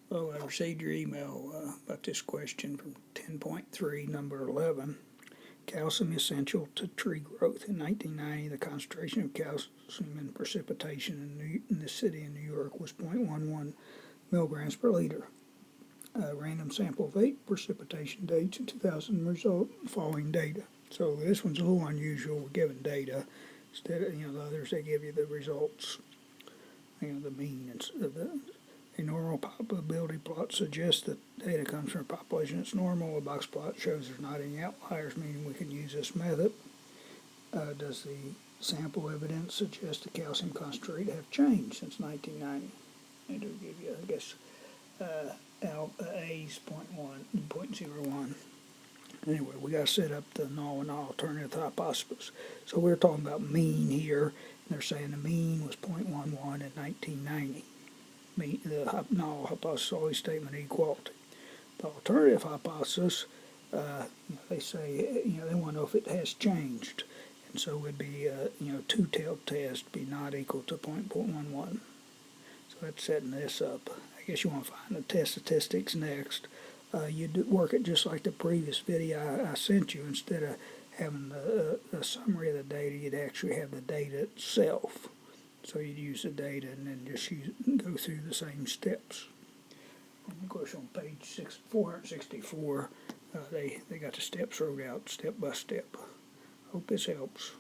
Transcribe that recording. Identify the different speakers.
Speaker 1: Well, I received your email about this question from 10.3, number 11. Calcium essential to tree growth. In 1990, the concentration of calcium in precipitation in the city of New York was 0.11 milligrams per liter. Random sample of 8 precipitation dates in 2000 result following data. So this one's a little unusual. We're given data instead of the others. They give you the results, the mean of a normal probability plot suggests that data comes from a population that's normal. A box plot shows there's not any outliers, meaning we can use this method. Does the sample evidence suggest the calcium concentrate have changed since 1990? And it'll give you, I guess, A's 0.01. Anyway, we got to set up the null and alternative hypothesis. So we're talking about mean here. And they're saying the mean was 0.11 in 1990. The null hypothesis always statement of equality. The alternative hypothesis, they say, they want to know if it has changed. And so it would be, two-tailed test be not equal to 0.11. So that's setting this up. I guess you want to find the test statistics next. You work it just like the previous video I sent you. Instead of having the summary of the data, you'd actually have the data itself. So you'd use the data and then just go through the same steps. And of course on page 464, they got the steps wrote out step by step. Hope this helps.